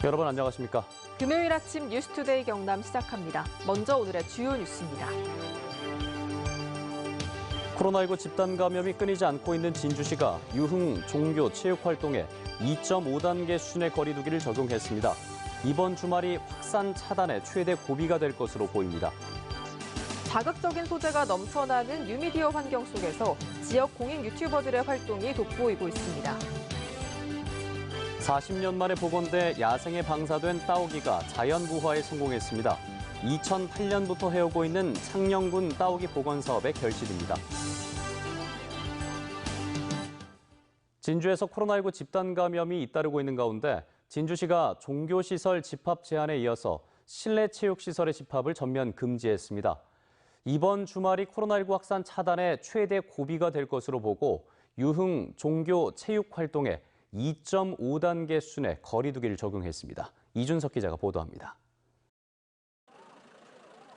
여러분 안녕하십니까? 금요일 아침 뉴스투데이 경남 시작합니다. 먼저 오늘의 주요 뉴스입니다. 코로나19 집단 감염이 끊이지 않고 있는 진주시가 유흥, 종교, 체육 활동에 2.5단계 수준의 거리 두기를 적용했습니다. 이번 주말이 확산 차단의 최대 고비가 될 것으로 보입니다. 자극적인 소재가 넘쳐나는 뉴미디어 환경 속에서 지역 공익 유튜버들의 활동이 돋보이고 있습니다. 40년 만에 복원돼 야생에 방사된 따오기가 자연부화에 성공했습니다. 2008년부터 해오고 있는 창녕군 따오기 복원 사업의 결실입니다. 진주에서 코로나19 집단 감염이 잇따르고 있는 가운데 진주시가 종교시설 집합 제한에 이어서 실내 체육시설의 집합을 전면 금지했습니다. 이번 주말이 코로나19 확산 차단의 최대 고비가 될 것으로 보고 유흥, 종교, 체육 활동에 2.5단계 수준의 거리 두기를 적용했습니다. 이준석 기자가 보도합니다.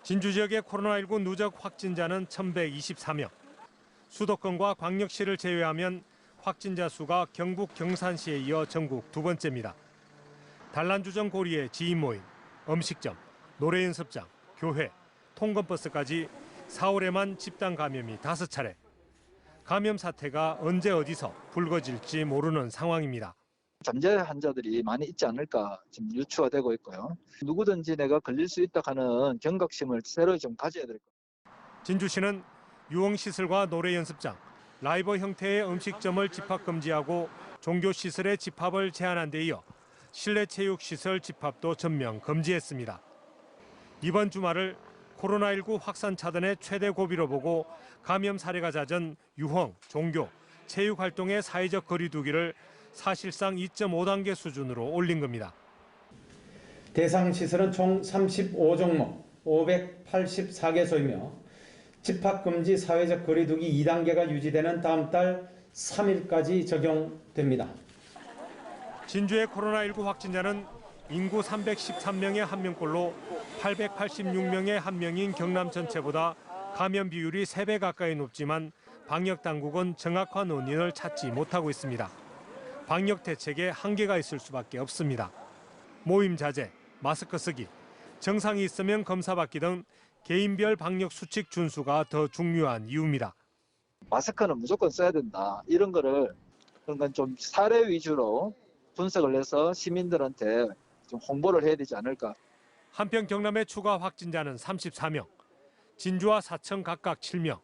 진주 지역의 코로나19 누적 확진자는 1,124명. 수도권과 광역시를 제외하면 확진자 수가 경북 경산시에 이어 전국 두 번째입니다. 단란주점 고리의 지인 모임, 음식점, 노래 연습장, 교회, 통근버스까지 4월에만 집단 감염이 5차례. 감염 사태가 언제 어디서 불거질지 모르는 상황입니다. 잠재 환자들이 많이 있지 않을까 지금 유추가 되고 있고요. 누구든지 내가 걸릴 수 있다 하는 경각심을 새로 좀 가져야 될 거예요. 진주시는 유흥시설과 노래 연습장, 라이브 형태의 음식점을 집합 금지하고 종교시설의 집합을 제한한 데 이어 실내 체육시설 집합도 전면 금지했습니다. 이번 주말을 코로나19 확산 차단의 최대 고비로 보고 감염 사례가 잦은 유흥, 종교, 체육 활동의 사회적 거리 두기를 사실상 2.5단계 수준으로 올린 겁니다. 대상 시설은 총 35종목 584개소이며 집합금지 사회적 거리 두기 2단계가 유지되는 다음 달 3일까지 적용됩니다. 진주의 코로나19 확진자는 인구 313명의 1명꼴로 886명의 1명인 경남 전체보다 감염 비율이 3배 가까이 높지만 방역당국은 정확한 원인을 찾지 못하고 있습니다. 방역 대책에 한계가 있을 수밖에 없습니다. 모임 자제, 마스크 쓰기, 증상이 있으면 검사받기 등 개인별 방역 수칙 준수가 더 중요한 이유입니다. 마스크는 무조건 써야 된다. 이런 거를 그러니까 좀 사례 위주로 분석을 해서 시민들한테 좀 홍보를 해야 되지 않을까. 한편 경남의 추가 확진자는 34명, 진주와 사천 각각 7명,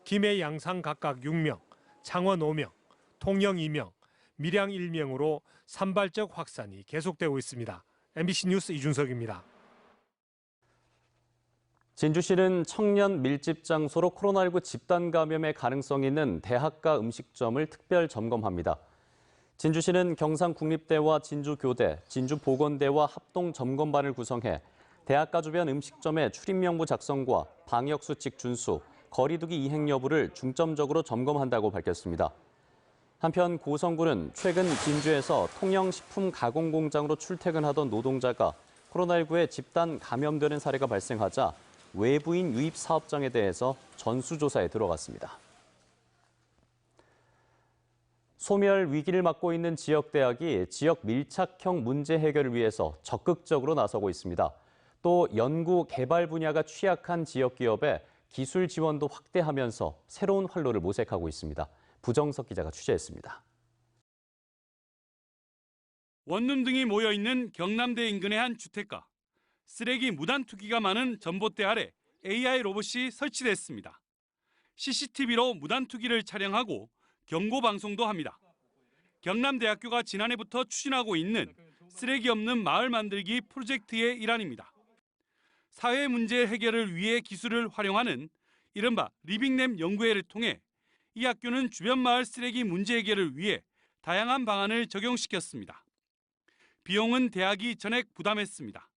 김해 양산 각각 6명, 창원 5명, 통영 2명, 밀양 1명으로 산발적 확산이 계속되고 있습니다. MBC 뉴스 이준석입니다. 진주시는 청년 밀집 장소로 코로나19 집단 감염의 가능성이 있는 대학가 음식점을 특별 점검합니다. 진주시는 경상국립대와 진주교대, 진주보건대와 합동점검반을 구성해 대학가 주변 음식점의 출입명부 작성과 방역수칙 준수, 거리두기 이행 여부를 중점적으로 점검한다고 밝혔습니다. 한편 고성군은 최근 진주에서 통영식품 가공공장으로 출퇴근하던 노동자가 코로나19에 집단 감염되는 사례가 발생하자 외부인 유입 사업장에 대해서 전수조사에 들어갔습니다. 소멸 위기를 맞고 있는 지역대학이 지역 밀착형 문제 해결을 위해서 적극적으로 나서고 있습니다. 또 연구 개발 분야가 취약한 지역 기업에 기술 지원도 확대하면서 새로운 활로를 모색하고 있습니다. 부정석 기자가 취재했습니다. 원룸 등이 모여있는 경남대 인근의 한 주택가. 쓰레기 무단 투기가 많은 전봇대 아래 AI 로봇이 설치됐습니다. CCTV로 무단 투기를 촬영하고 경고 방송도 합니다. 경남대학교가 지난해부터 추진하고 있는 쓰레기 없는 마을 만들기 프로젝트의 일환입니다. 사회 문제 해결을 위해 기술을 활용하는 이른바 리빙랩 연구회를 통해 이 학교는 주변 마을 쓰레기 문제 해결을 위해 다양한 방안을 적용시켰습니다. 비용은 대학이 전액 부담했습니다.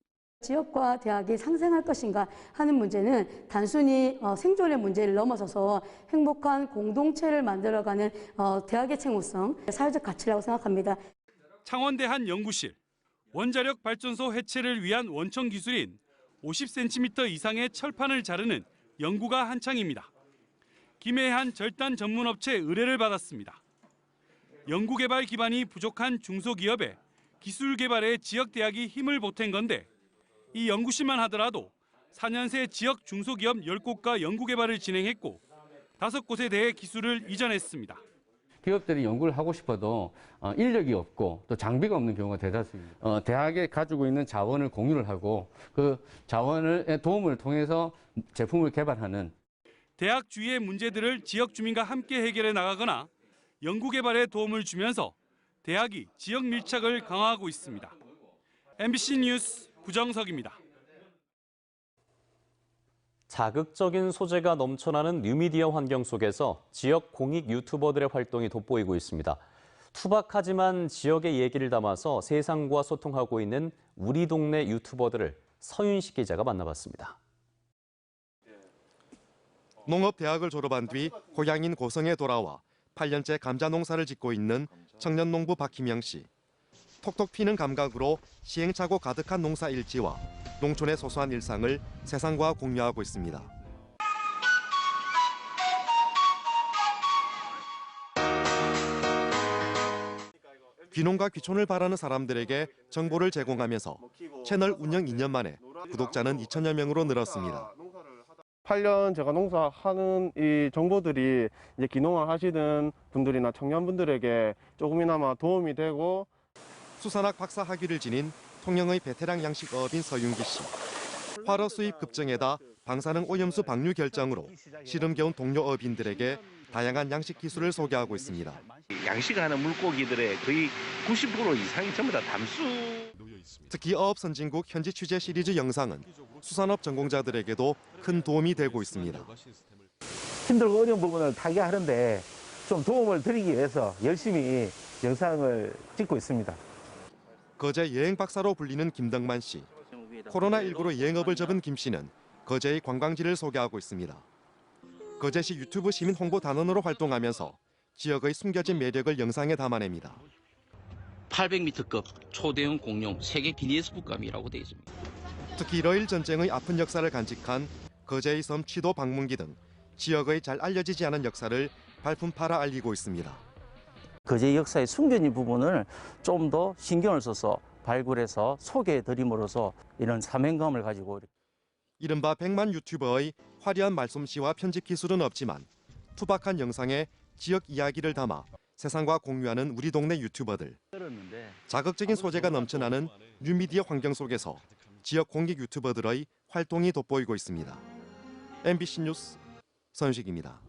지역과 대학이 상생할 것인가 하는 문제는 단순히 생존의 문제를 넘어서서 행복한 공동체를 만들어가는 대학의 책무성, 사회적 가치라고 생각합니다. 창원대 한 연구실, 원자력 발전소 해체를 위한 원천 기술인 50cm 이상의 철판을 자르는 연구가 한창입니다. 김해의 한 절단 전문업체 의뢰를 받았습니다. 연구개발 기반이 부족한 중소기업에 기술 개발에 지역 대학이 힘을 보탠 건데 이 연구실만 하더라도 4년 새 지역 중소기업 10곳과 연구 개발을 진행했고 5곳에 대해 기술을 이전했습니다. 기업들이 연구를 하고 싶어도 인력이 없고 또 장비가 없는 경우가 대다수입니다. 대학에 가지고 있는 자원을 공유를 하고 그 자원의 도움을 통해서 제품을 개발하는 대학 주위의 문제들을 지역 주민과 함께 해결해 나가거나 연구 개발에 도움을 주면서 대학이 지역 밀착을 강화하고 있습니다. MBC 뉴스 구정석입니다. 자극적인 소재가 넘쳐나는 뉴미디어 환경 속에서 지역 공익 유튜버들의 활동이 돋보이고 있습니다. 투박하지만 지역의 얘기를 담아서 세상과 소통하고 있는 우리 동네 유튜버들을 서윤식 기자가 만나봤습니다. 농업대학을 졸업한 뒤 고향인 고성에 돌아와 8년째 감자 농사를 짓고 있는 청년 농부 박희명 씨. 톡톡 튀는 감각으로 시행착오 가득한 농사 일지와 농촌의 소소한 일상을 세상과 공유하고 있습니다. 귀농과 귀촌을 바라는 사람들에게 정보를 제공하면서 채널 운영 2년 만에 구독자는 2천여 명으로 늘었습니다. 8년 제가 농사하는 이 정보들이 이제 귀농을 하시는 분들이나 청년분들에게 조금이나마 도움이 되고 수산학 박사 학위를 지닌 통영의 베테랑 양식어업인 서윤기 씨. 활어 수입 급증에다 방사능 오염수 방류 결정으로 시름겨운 동료 어업인들에게 다양한 양식 기술을 소개하고 있습니다. 양식하는 물고기들의 거의 90% 이상이 전부 다 담수. 특히 어업 선진국 현지 취재 시리즈 영상은 수산업 전공자들에게도 큰 도움이 되고 있습니다. 힘들고 어려운 부분을 타개하는데 좀 도움을 드리기 위해서 열심히 영상을 찍고 있습니다. 거제 여행 박사로 불리는 김덕만 씨. 코로나19로 여행업을 접은 김 씨는 거제의 관광지를 소개하고 있습니다. 거제시 유튜브 시민 홍보 단원으로 활동하면서 지역의 숨겨진 매력을 영상에 담아냅니다. 800m급 초대형 공룡 세계 기니스북감이라고 되어 있습니다. 특히 러일 전쟁의 아픈 역사를 간직한 거제의 섬 취도 방문기 등 지역의 잘 알려지지 않은 역사를 발품 팔아 알리고 있습니다. 거제 역사의 숨겨진 부분을 좀 더 신경을 써서 발굴해서 소개해드림으로써 이런 사명감을 가지고 이른바 100만 유튜버의 화려한 말솜씨와 편집 기술은 없지만 투박한 영상에 지역 이야기를 담아 세상과 공유하는 우리 동네 유튜버들. 자극적인 소재가 넘쳐나는 뉴미디어 환경 속에서 지역 공익 유튜버들의 활동이 돋보이고 있습니다. MBC 뉴스 서윤식입니다.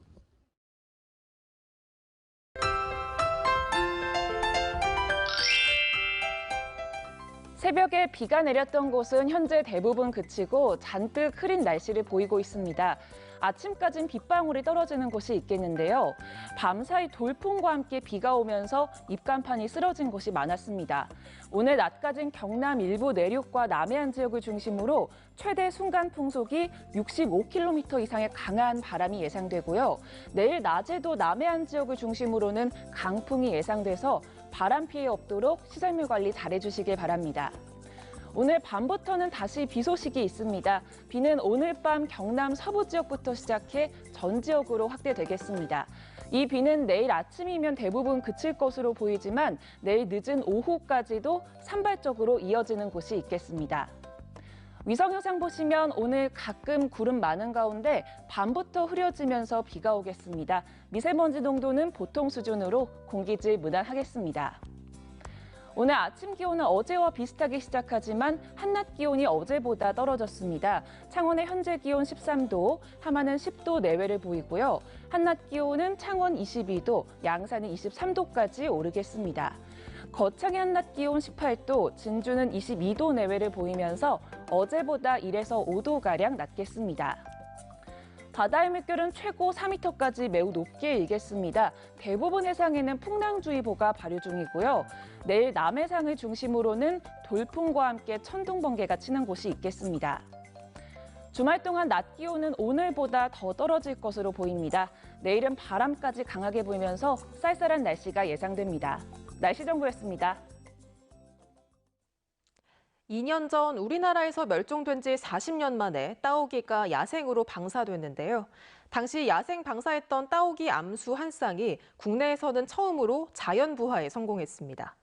새벽에 비가 내렸던 곳은 현재 대부분 그치고 잔뜩 흐린 날씨를 보이고 있습니다. 아침까진 빗방울이 떨어지는 곳이 있겠는데요. 밤사이 돌풍과 함께 비가 오면서 입간판이 쓰러진 곳이 많았습니다. 오늘 낮까진 경남 일부 내륙과 남해안 지역을 중심으로 최대 순간 풍속이 65km 이상의 강한 바람이 예상되고요. 내일 낮에도 남해안 지역을 중심으로는 강풍이 예상돼서 바람 피해 없도록 시설물 관리 잘해주시길 바랍니다. 오늘 밤부터는 다시 비 소식이 있습니다. 비는 오늘 밤 경남 서부 지역부터 시작해 전 지역으로 확대되겠습니다. 이 비는 내일 아침이면 대부분 그칠 것으로 보이지만 내일 늦은 오후까지도 산발적으로 이어지는 곳이 있겠습니다. 위성 영상 보시면 오늘 가끔 구름 많은 가운데 밤부터 흐려지면서 비가 오겠습니다. 미세먼지 농도는 보통 수준으로 공기질 무난하겠습니다. 오늘 아침 기온은 어제와 비슷하게 시작하지만 한낮 기온이 어제보다 떨어졌습니다. 창원의 현재 기온 13도, 함안은 10도 내외를 보이고요. 한낮 기온은 창원 22도, 양산은 23도까지 오르겠습니다. 거창의 한낮 기온 18도, 진주는 22도 내외를 보이면서 어제보다 1에서 5도가량 낮겠습니다. 바다의 물결은 최고 4m까지 매우 높게 일겠습니다. 대부분 해상에는 풍랑주의보가 발효 중이고요. 내일 남해상을 중심으로는 돌풍과 함께 천둥, 번개가 치는 곳이 있겠습니다. 주말 동안 낮 기온은 오늘보다 더 떨어질 것으로 보입니다. 내일은 바람까지 강하게 불면서 쌀쌀한 날씨가 예상됩니다. 날씨 정보였습니다. 2년 전 우리나라에서 멸종된 지 40년 만에 따오기가 야생으로 방사됐는데요. 당시 야생 방사했던 따오기 암수 한 쌍이 국내에서는 처음으로 자연 부화에 성공했습니다.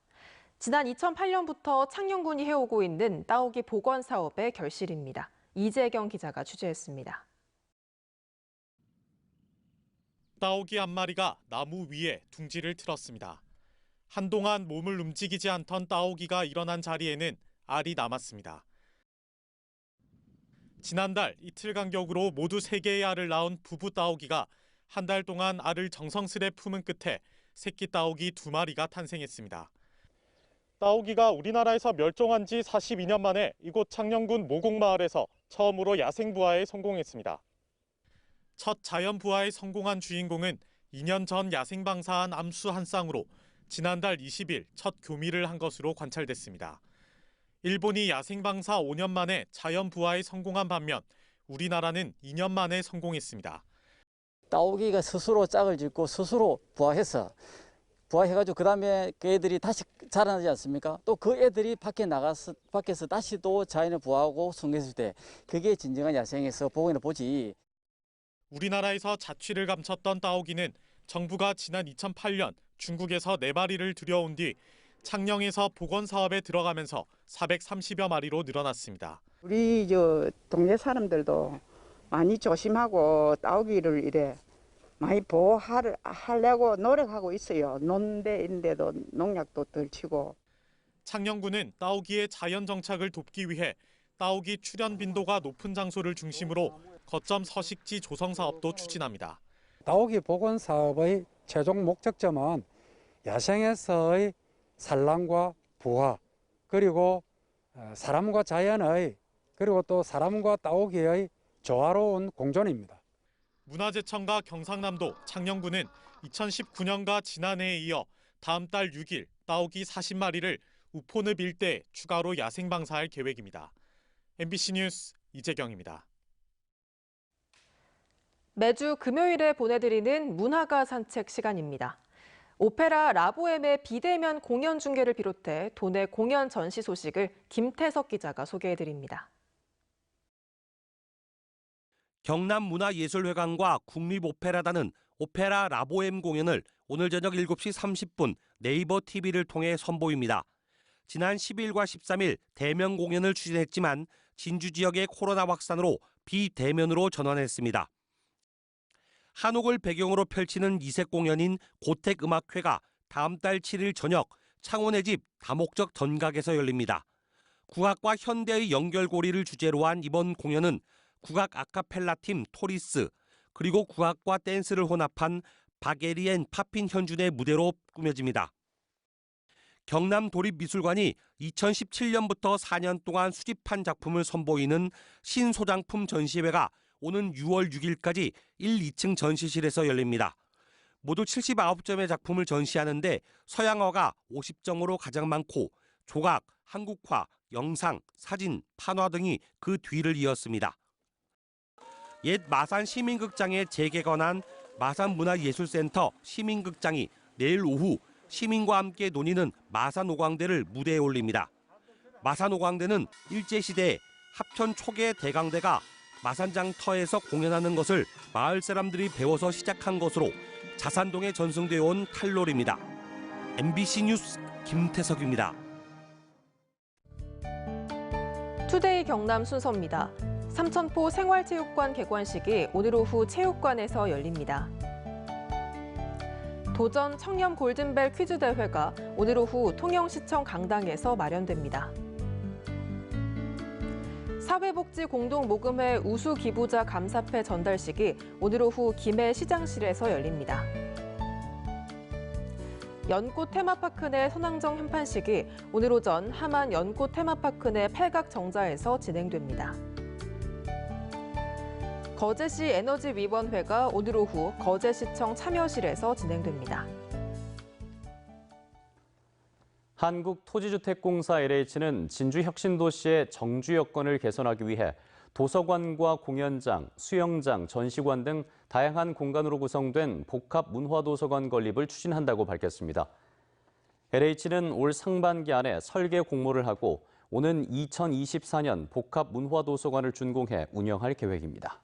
지난 2008년부터 창녕군이 해오고 있는 따오기 복원 사업의 결실입니다. 이재경 기자가 취재했습니다. 따오기 한 마리가 나무 위에 둥지를 틀었습니다. 한동안 몸을 움직이지 않던 따오기가 일어난 자리에는 알이 남았습니다. 지난달 이틀 간격으로 모두 3개의 알을 낳은 부부 따오기가 한 달 동안 알을 정성스레 품은 끝에 새끼 따오기 2마리가 탄생했습니다. 따오기가 우리나라에서 멸종한 지 42년 만에 이곳 창녕군 모곡마을에서 처음으로 야생 부화에 성공했습니다. 첫 자연 부화에 성공한 주인공은 2년 전 야생 방사한 암수 한 쌍으로 지난달 20일 첫 교미를 한 것으로 관찰됐습니다. 일본이 야생 방사 5년 만에 자연 부화에 성공한 반면 우리나라는 2년 만에 성공했습니다. 따오기가 스스로 짝을 짓고 스스로 부화해가지고 그다음에 그 애들이 다시 자라나지 않습니까? 또 그 애들이 밖에서 다시 또 자연에 부화하고 성했을 때 그게 진정한 야생에서 복원해 보지. 우리나라에서 자취를 감췄던 따오기는 정부가 지난 2008년 중국에서 4마리를 들여온 뒤 창녕에서 복원 사업에 들어가면서 430여 마리로 늘어났습니다. 우리 동네 사람들도 많이 조심하고 따오기를 이래 많이 보호하려고 노력하고 있어요. 논데인데도 농약도 덜 치고. 창녕군은 따오기의 자연 정착을 돕기 위해 따오기 출현 빈도가 높은 장소를 중심으로 거점 서식지 조성 사업도 추진합니다. 따오기 복원 사업의 최종 목적점은 야생에서의 산란과 부화, 그리고 사람과 자연의, 그리고 또 사람과 따오기의 조화로운 공존입니다. 문화재청과 경상남도, 창녕군은 2019년과 지난해에 이어 다음 달 6일 따오기 40마리를 우포늪 일대에 추가로 야생 방사할 계획입니다. MBC 뉴스 이재경입니다. 매주 금요일에 보내드리는 문화가 산책 시간입니다. 오페라 라보엠의 비대면 공연 중계를 비롯해 도내 공연 전시 소식을 김태석 기자가 소개해드립니다. 경남문화예술회관과 국립오페라단은 오페라 라보엠 공연을 오늘 저녁 7시 30분 네이버 TV를 통해 선보입니다. 지난 10일과 13일 대면 공연을 추진했지만 진주 지역의 코로나 확산으로 비대면으로 전환했습니다. 한옥을 배경으로 펼치는 이색 공연인 고택음악회가 다음 달 7일 저녁 창원의 집 다목적 던각에서 열립니다. 국악과 현대의 연결고리를 주제로 한 이번 공연은 국악 아카펠라팀 토리스, 그리고 국악과 댄스를 혼합한 박예리 앤 파핀 현준의 무대로 꾸며집니다. 경남도립미술관이 2017년부터 4년 동안 수집한 작품을 선보이는 신소장품 전시회가 오는 6월 6일까지 1, 2층 전시실에서 열립니다. 모두 79점의 작품을 전시하는데 서양화가 50점으로 가장 많고 조각, 한국화, 영상, 사진, 판화 등이 그 뒤를 이었습니다. 옛 마산 시민극장에 재개관한 마산문화예술센터 시민극장이 내일 오후 시민과 함께 논의는 마산오광대를 무대에 올립니다. 마산오광대는 일제시대에 합천 초계 대강대가 마산장터에서 공연하는 것을 마을 사람들이 배워서 시작한 것으로 자산동에 전승되어 온 탈놀입니다. MBC 뉴스 김태석입니다. 투데이 경남 순서입니다. 삼천포 생활체육관 개관식이 오늘 오후 체육관에서 열립니다. 도전 청렴 골든벨 퀴즈 대회가 오늘 오후 통영시청 강당에서 마련됩니다. 사회복지공동모금회 우수기부자 감사패 전달식이 오늘 오후 김해 시장실에서 열립니다. 연꽃 테마파크 내 선앙정 현판식이 오늘 오전 함안 연꽃 테마파크 내 팔각정자에서 진행됩니다. 거제시 에너지위원회가 오늘 오후 거제시청 참여실에서 진행됩니다. 한국토지주택공사 LH는 진주 혁신도시의 정주 여건을 개선하기 위해 도서관과 공연장, 수영장, 전시관 등 다양한 공간으로 구성된 복합 문화도서관 건립을 추진한다고 밝혔습니다. LH는 올 상반기 안에 설계 공모를 하고 오는 2024년 복합 문화도서관을 준공해 운영할 계획입니다.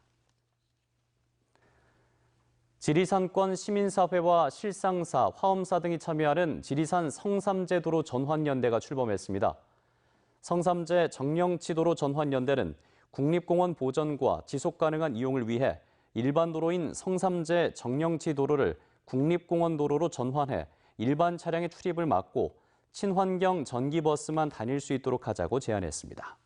지리산권 시민사회와 실상사, 화엄사 등이 참여하는 지리산 성삼재도로 전환연대가 출범했습니다. 성삼재 정령치도로 전환연대는 국립공원 보전과 지속가능한 이용을 위해 일반 도로인 성삼재 정령치도로를 국립공원 도로로 전환해 일반 차량의 출입을 막고 친환경 전기버스만 다닐 수 있도록 하자고 제안했습니다.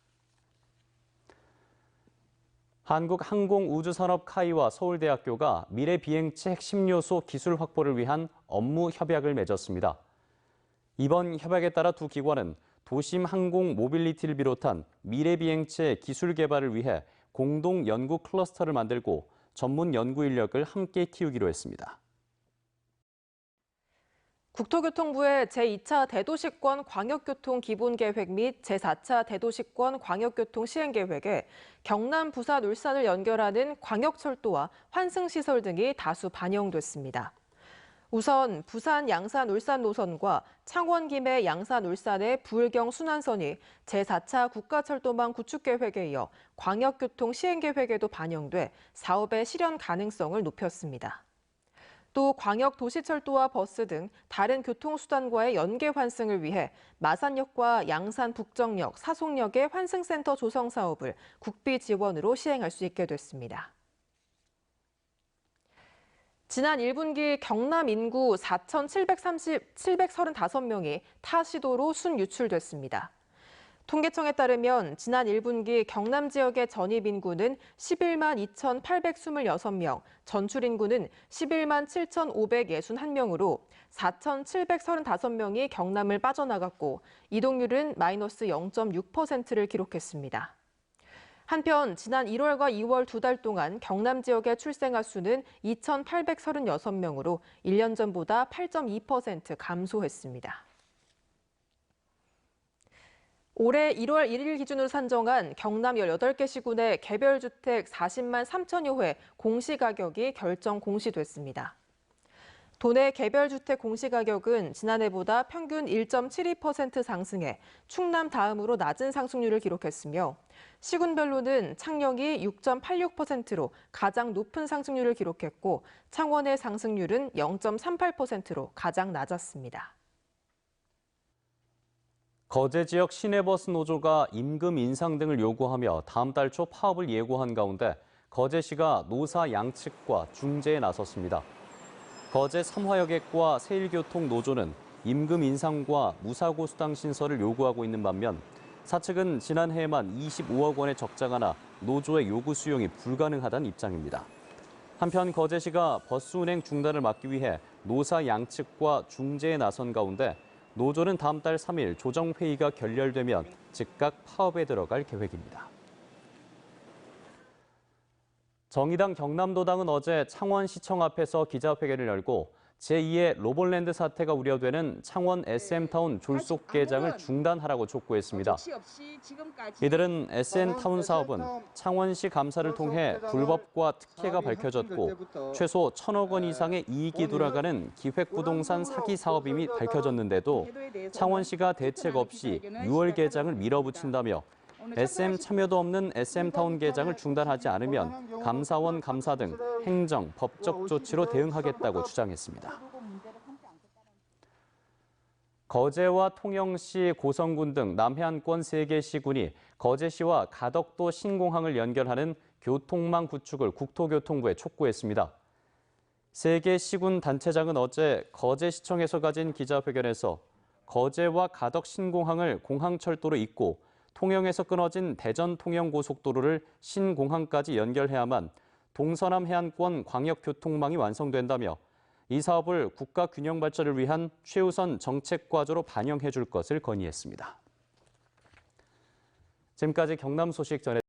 한국항공우주산업 카이와 서울대학교가 미래 비행체 핵심 요소 기술 확보를 위한 업무 협약을 맺었습니다. 이번 협약에 따라 두 기관은 도심 항공 모빌리티를 비롯한 미래 비행체 기술 개발을 위해 공동 연구 클러스터를 만들고 전문 연구 인력을 함께 키우기로 했습니다. 국토교통부의 제2차 대도시권 광역교통 기본계획 및 제4차 대도시권 광역교통 시행계획에 경남, 부산, 울산을 연결하는 광역철도와 환승시설 등이 다수 반영됐습니다. 우선 부산, 양산, 울산 노선과 창원, 김해, 양산, 울산의 부울경 순환선이 제4차 국가철도망 구축계획에 이어 광역교통 시행계획에도 반영돼 사업의 실현 가능성을 높였습니다. 또 광역도시철도와 버스 등 다른 교통수단과의 연계 환승을 위해 마산역과 양산 북정역, 사송역의 환승센터 조성 사업을 국비 지원으로 시행할 수 있게 됐습니다. 지난 1분기 경남 인구 4,735명이 타 시도로 순유출됐습니다. 통계청에 따르면 지난 1분기 경남 지역의 전입 인구는 11만 2,826명, 전출 인구는 11만 7,561명으로 4,735명이 경남을 빠져나갔고 이동률은 마이너스 0.6%를 기록했습니다. 한편 지난 1월과 2월 두 달 동안 경남 지역의 출생아 수는 2,836명으로 1년 전보다 8.2% 감소했습니다. 올해 1월 1일 기준으로 산정한 경남 18개 시군의 개별주택 40만 3천여 회 공시가격이 결정 공시됐습니다. 도내 개별주택 공시가격은 지난해보다 평균 1.72% 상승해 충남 다음으로 낮은 상승률을 기록했으며 시군별로는 창녕이 6.86%로 가장 높은 상승률을 기록했고 창원의 상승률은 0.38%로 가장 낮았습니다. 거제 지역 시내버스 노조가 임금 인상 등을 요구하며 다음 달 초 파업을 예고한 가운데 거제시가 노사 양측과 중재에 나섰습니다. 거제 삼화여객과 세일교통 노조는 임금 인상과 무사고 수당 신설을 요구하고 있는 반면 사측은 지난해에만 25억 원의 적자가 나 노조의 요구 수용이 불가능하다는 입장입니다. 한편 거제시가 버스 운행 중단을 막기 위해 노사 양측과 중재에 나선 가운데 노조는 다음 달 3일 조정회의가 결렬되면 즉각 파업에 들어갈 계획입니다. 정의당 경남도당은 어제 창원시청 앞에서 기자회견을 열고 제2의 로봇랜드 사태가 우려되는 창원 SM타운 졸속 개장을 중단하라고 촉구했습니다. 이들은 SM타운 사업은 창원시 감사를 통해 불법과 특혜가 밝혀졌고 최소 1,000억 원 이상의 이익이 돌아가는 기획부동산 사기 사업임이 밝혀졌는데도 창원시가 대책 없이 6월 개장을 밀어붙인다며 SM 참여도 없는 SM타운 개장을 중단하지 않으면 감사원 감사 등 행정, 법적 조치로 대응하겠다고 주장했습니다. 거제와 통영시, 고성군 등 남해안권 3개 시군이 거제시와 가덕도 신공항을 연결하는 교통망 구축을 국토교통부에 촉구했습니다. 3개 시군 단체장은 어제 거제시청에서 가진 기자회견에서 거제와 가덕 신공항을 공항철도로 잇고 통영에서 끊어진 대전-통영-고속도로를 신공항까지 연결해야만 동서남 해안권 광역교통망이 완성된다며 이 사업을 국가 균형 발전을 위한 최우선 정책 과제로 반영해 줄 것을 건의했습니다. 지금까지 경남 소식 전해